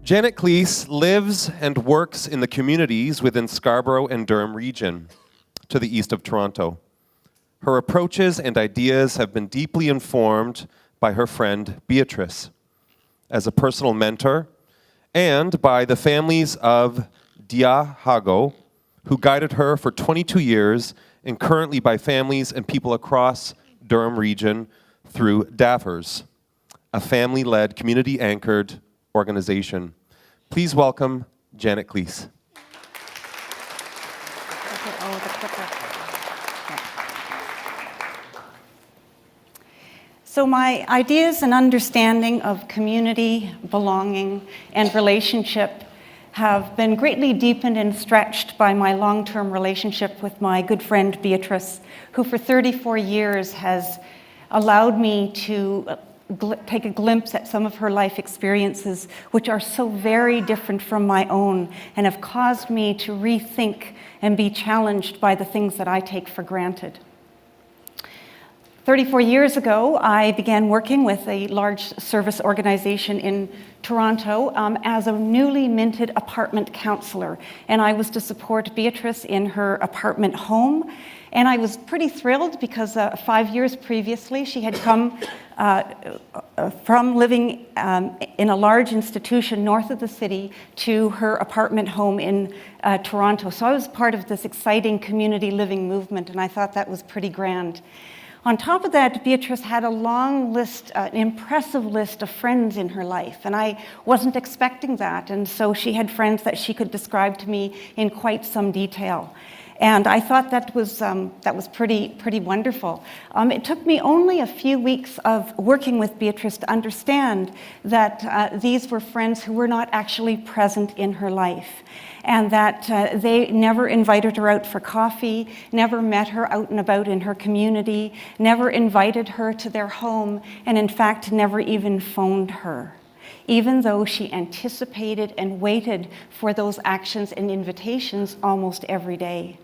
Janet Klees lives and works in the communities within Scarborough and Durham region, to the east of Toronto. Her approaches and ideas have been deeply informed by her friend Beatrice, as a personal mentor, and by the families of Dia Hago, who guided her for 22 years, and currently by families and people across Durham region through DAFFers, a family-led, community-anchored organization. Please welcome Janet Klees. So my ideas and understanding of community, belonging, and relationship have been greatly deepened and stretched by my long-term relationship with my good friend Beatrice, who for 34 years has allowed me to take a glimpse at some of her life experiences, which are so very different from my own and have caused me to rethink and be challenged by the things that I take for granted. 34 years ago, I began working with a large service organization in Toronto as a newly minted apartment counselor. And I was to support Beatrice in her apartment home. And I was pretty thrilled because 5 years previously, she had come from living in a large institution north of the city to her apartment home in Toronto. So I was part of this exciting community living movement, and I thought that was pretty grand. On top of that, Beatrice had a long list, an impressive list of friends in her life, and I wasn't expecting that. And so she had friends that she could describe to me in quite some detail. And I thought that was pretty wonderful. It took me only a few weeks of working with Beatrice to understand that these were friends who were not actually present in her life, and that they never invited her out for coffee, never met her out and about in her community, never invited her to their home, and in fact, never even phoned her, even though she anticipated and waited for those actions and invitations almost every day.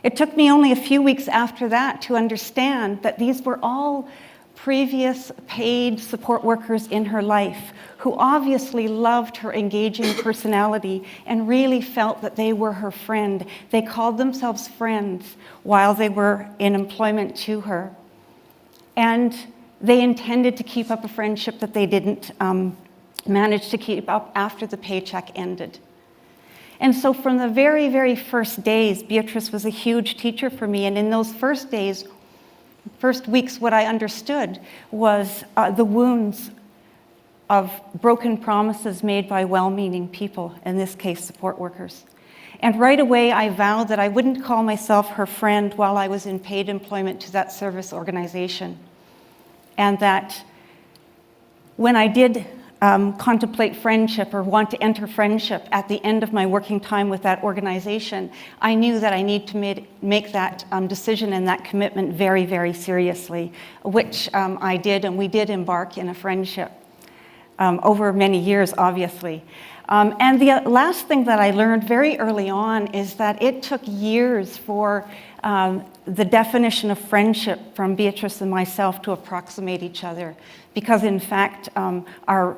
It took me only a few weeks after that to understand that these were all previous paid support workers in her life who obviously loved her engaging personality and really felt that they were her friend. They called themselves friends while they were in employment to her. And they intended to keep up a friendship that they didn't manage to keep up after the paycheck ended. And so from the very, very first days, Beatrice was a huge teacher for me. And in those first days, first weeks, what I understood was the wounds of broken promises made by well-meaning people, in this case, support workers. And right away, I vowed that I wouldn't call myself her friend while I was in paid employment to that service organization. And that when I did contemplate friendship or want to enter friendship at the end of my working time with that organization, I knew that I need to make that decision and that commitment very, very seriously, which I did, and we did embark in a friendship over many years, obviously. And the last thing that I learned very early on is that it took years for the definition of friendship from Beatrice and myself to approximate each other, because in fact, our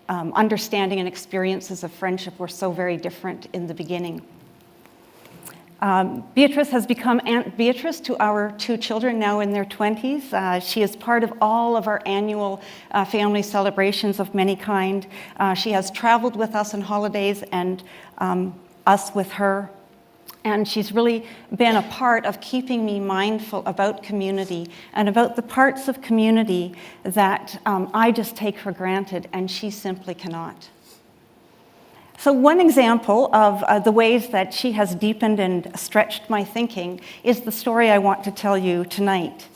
understanding and experiences of friendship were so very different in the beginning. Beatrice has become Aunt Beatrice to our two children, now in their 20s. She is part of all of our annual family celebrations of many kind. She has traveled with us on holidays and us with her. And she's really been a part of keeping me mindful about community and about the parts of community that I just take for granted and she simply cannot. So one example of the ways that she has deepened and stretched my thinking is the story I want to tell you tonight.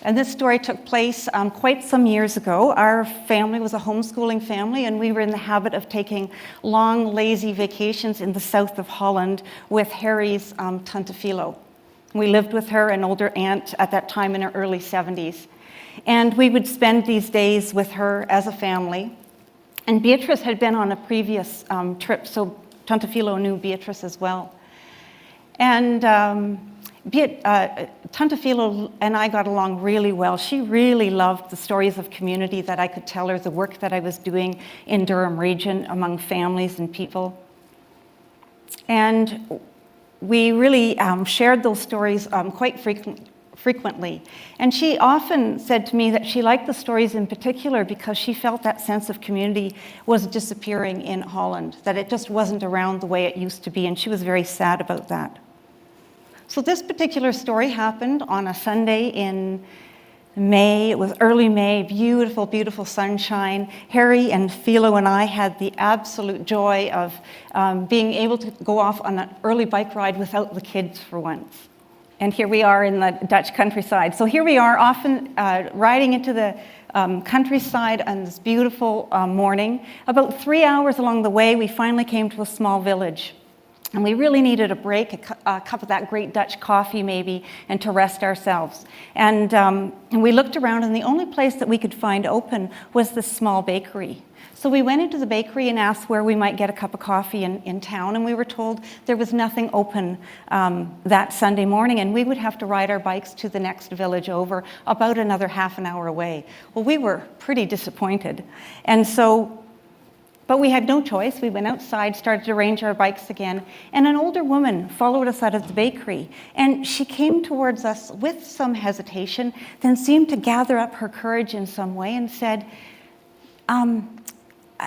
And this story took place quite some years ago. Our family was a homeschooling family, and we were in the habit of taking long, lazy vacations in the south of Holland with Harry's Tante Philo. We lived with her, an older aunt at that time in her early 70s. And we would spend these days with her as a family. And Beatrice had been on a previous trip, so Tante Philo knew Beatrice as well. And Tante Philo and I got along really well. She really loved the stories of community that I could tell her, the work that I was doing in Durham region among families and people. And we really shared those stories quite frequently. And she often said to me that she liked the stories in particular because she felt that sense of community was disappearing in Holland, that it just wasn't around the way it used to be, and she was very sad about that. So this particular story happened on a Sunday in May. It was early May, beautiful, beautiful sunshine. Harry and Philo and I had the absolute joy of being able to go off on an early bike ride without the kids for once. And here we are in the Dutch countryside. So here we are, often riding into the countryside on this beautiful morning. About 3 hours along the way, we finally came to a small village. And we really needed a break, a cup of that great Dutch coffee maybe, and to rest ourselves. And we looked around, and the only place that we could find open was this small bakery. So we went into the bakery and asked where we might get a cup of coffee in town, and we were told there was nothing open that Sunday morning, and we would have to ride our bikes to the next village over, about another half an hour away. Well, we were pretty disappointed. But we had no choice. We went outside, started to arrange our bikes again, and an older woman followed us out of the bakery. And she came towards us with some hesitation, then seemed to gather up her courage in some way and said,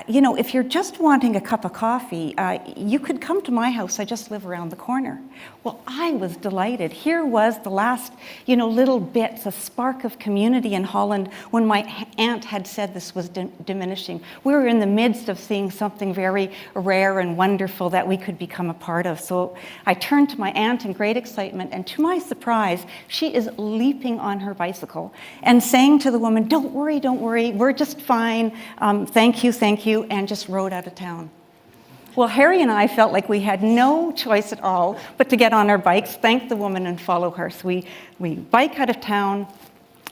if you're just wanting a cup of coffee, you could come to my house. I just live around the corner. Well, I was delighted. Here was the last, little bits, a spark of community in Holland when my aunt had said this was diminishing. We were in the midst of seeing something very rare and wonderful that we could become a part of. So I turned to my aunt in great excitement, and to my surprise, she is leaping on her bicycle and saying to the woman, don't worry, we're just fine. Thank you, and just rode out of town. Well, Harry and I felt like we had no choice at all but to get on our bikes, thank the woman, and follow her. So we bike out of town.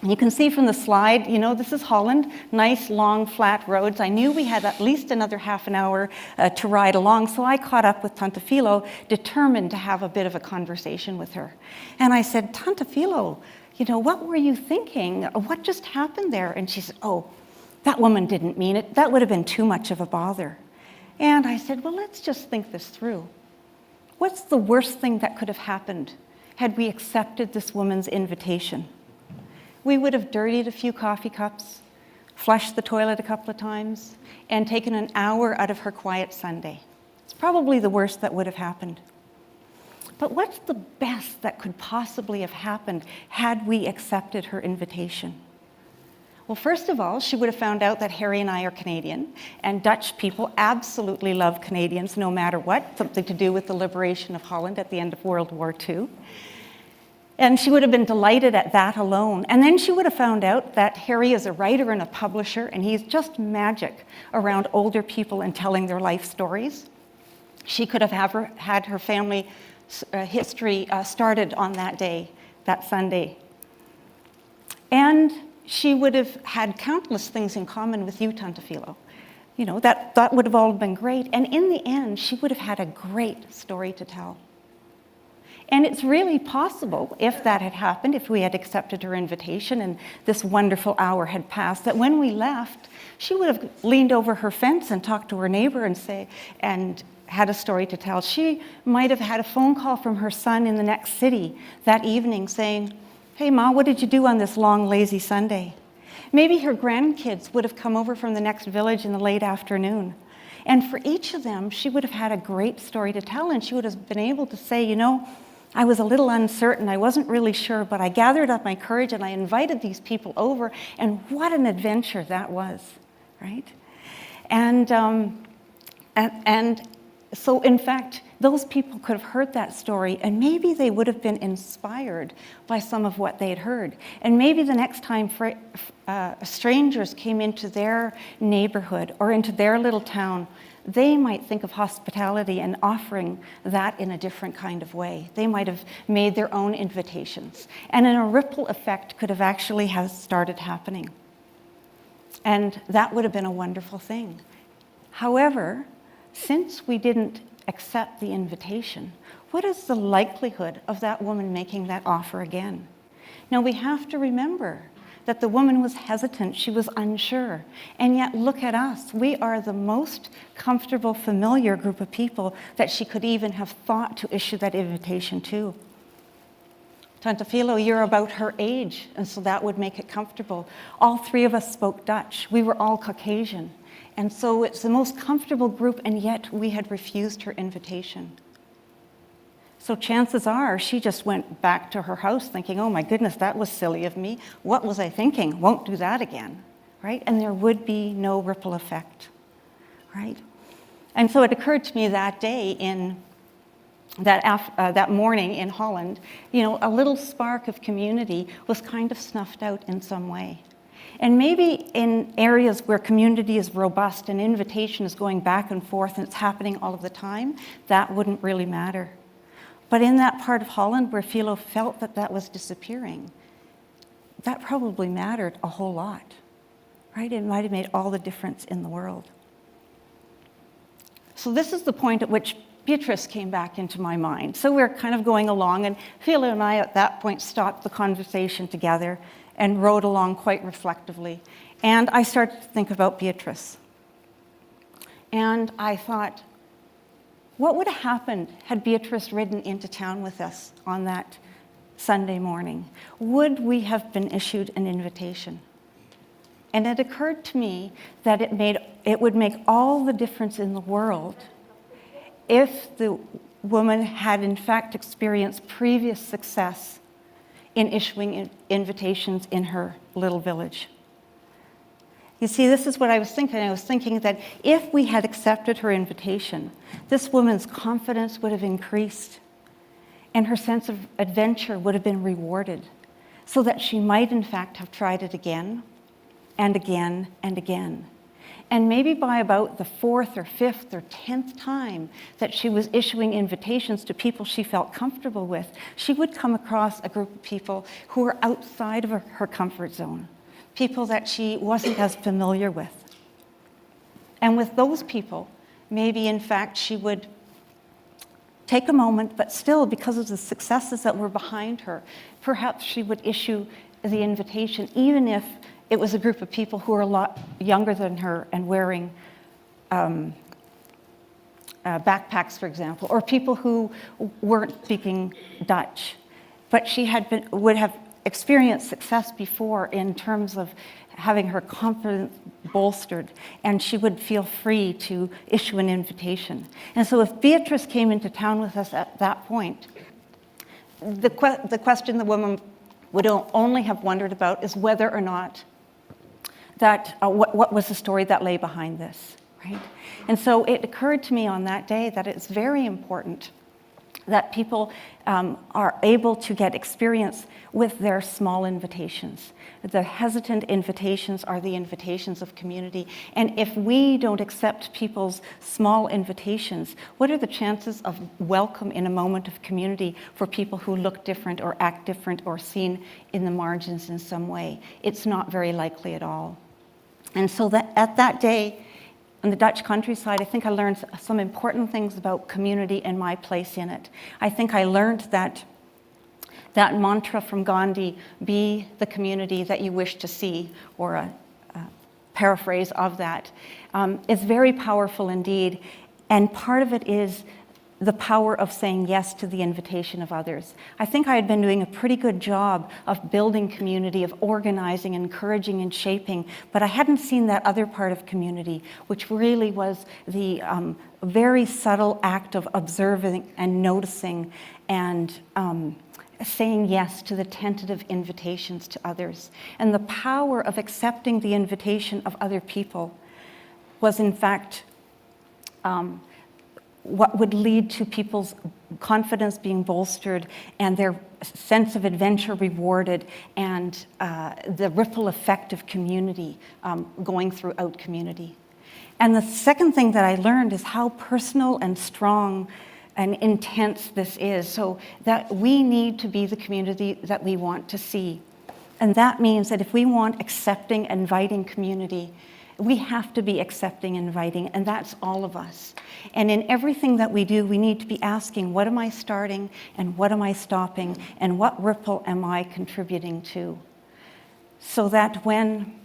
You can see from the slide, this is Holland, nice, long, flat roads. I knew we had at least another half an hour to ride along, so I caught up with Tante Philo, determined to have a bit of a conversation with her. And I said, Tante Philo, what were you thinking? What just happened there? And she said, oh, that woman didn't mean it. That would have been too much of a bother. And I said, well, let's just think this through. What's the worst thing that could have happened had we accepted this woman's invitation? We would have dirtied a few coffee cups, flushed the toilet a couple of times, and taken an hour out of her quiet Sunday. It's probably the worst that would have happened. But what's the best that could possibly have happened had we accepted her invitation? Well, first of all, she would have found out that Harry and I are Canadian, and Dutch people absolutely love Canadians no matter what, something to do with the liberation of Holland at the end of World War II. And she would have been delighted at that alone. And then she would have found out that Harry is a writer and a publisher, and he's just magic around older people and telling their life stories. She could have had her family history started on that day, that Sunday. And she would have had countless things in common with you, Tante Philo. That would have all been great. And in the end, she would have had a great story to tell. And it's really possible, if that had happened, if we had accepted her invitation and this wonderful hour had passed, that when we left, she would have leaned over her fence and talked to her neighbor and had a story to tell. She might have had a phone call from her son in the next city that evening saying, hey, Ma, what did you do on this long, lazy Sunday? Maybe her grandkids would have come over from the next village in the late afternoon. And for each of them, she would have had a great story to tell, and she would have been able to say, I was a little uncertain, I wasn't really sure, but I gathered up my courage and I invited these people over, and what an adventure that was, right? And so, in fact, those people could have heard that story, and maybe they would have been inspired by some of what they had heard. And maybe the next time strangers came into their neighborhood or into their little town, they might think of hospitality and offering that in a different kind of way. They might have made their own invitations. And then a ripple effect could have actually started happening. And that would have been a wonderful thing. However, since we didn't accept the invitation, what is the likelihood of that woman making that offer again? Now we have to remember that the woman was hesitant, she was unsure. And yet look at us, we are the most comfortable, familiar group of people that she could even have thought to issue that invitation to. Tante Philo, you're about her age, and so that would make it comfortable. All three of us spoke Dutch. We were all Caucasian. And so it's the most comfortable group, and yet we had refused her invitation. So chances are she just went back to her house thinking, oh my goodness, that was silly of me. What was I thinking? Won't do that again, right? And there would be no ripple effect, right? And so it occurred to me that day that morning in Holland, a little spark of community was kind of snuffed out in some way. And maybe in areas where community is robust and invitation is going back and forth and it's happening all of the time, that wouldn't really matter. But in that part of Holland where Philo felt that was disappearing, that probably mattered a whole lot, right? It might have made all the difference in the world. So this is the point at which Beatrice came back into my mind. So we're kind of going along, and Philo and I at that point stopped the conversation together and rode along quite reflectively. And I started to think about Beatrice. And I thought, what would have happened had Beatrice ridden into town with us on that Sunday morning? Would we have been issued an invitation? And it occurred to me that it would make all the difference in the world if the woman had in fact experienced previous success in issuing invitations in her little village. You see, this is what I was thinking. I was thinking that if we had accepted her invitation, this woman's confidence would have increased and her sense of adventure would have been rewarded so that she might in fact have tried it again and again and again. And maybe by about the 4th or 5th or 10th time that she was issuing invitations to people she felt comfortable with, she would come across a group of people who were outside of her comfort zone, people that she wasn't as familiar with. And with those people, maybe in fact she would take a moment, but still because of the successes that were behind her, perhaps she would issue the invitation, even if it was a group of people who were a lot younger than her and wearing backpacks, for example, or people who weren't speaking Dutch. But she would have experienced success before in terms of having her confidence bolstered, and she would feel free to issue an invitation. And so if Beatrice came into town with us at that point, the question the woman would only have wondered about is whether or not that, what was the story that lay behind this, right? And so it occurred to me on that day that it's very important that people are able to get experience with their small invitations. The hesitant invitations are the invitations of community. And if we don't accept people's small invitations, what are the chances of welcome in a moment of community for people who look different or act different or seen in the margins in some way? It's not very likely at all. And so that at that day, in the Dutch countryside, I think I learned some important things about community and my place in it. I think I learned that mantra from Gandhi, be the community that you wish to see, or a paraphrase of that, is very powerful indeed. And part of it is the power of saying yes to the invitation of others. I think I had been doing a pretty good job of building community, of organizing, encouraging, and shaping, but I hadn't seen that other part of community, which really was the very subtle act of observing and noticing and saying yes to the tentative invitations to others. And the power of accepting the invitation of other people was in fact what would lead to people's confidence being bolstered and their sense of adventure rewarded, and the ripple effect of community going throughout community. And the second thing that I learned is how personal and strong and intense this is, so that we need to be the community that we want to see. And that means that if we want accepting, inviting community, We have to be accepting and inviting, and that's all of us. And in everything that we do, we need to be asking, what am I starting and what am I stopping and what ripple am I contributing to? So that when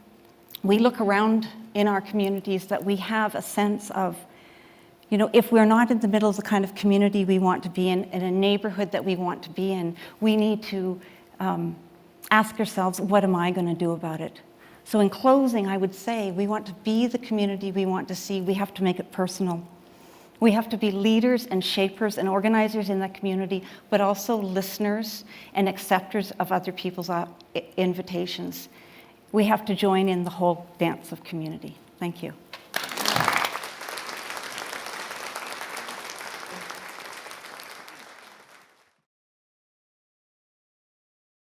we look around in our communities, that we have a sense of, if we're not in the middle of the kind of community we want to be in a neighborhood that we want to be in, we need to ask ourselves, what am I going to do about it? So in closing, I would say we want to be the community we want to see. We have to make it personal. We have to be leaders and shapers and organizers in that community, but also listeners and acceptors of other people's invitations. We have to join in the whole dance of community. Thank you.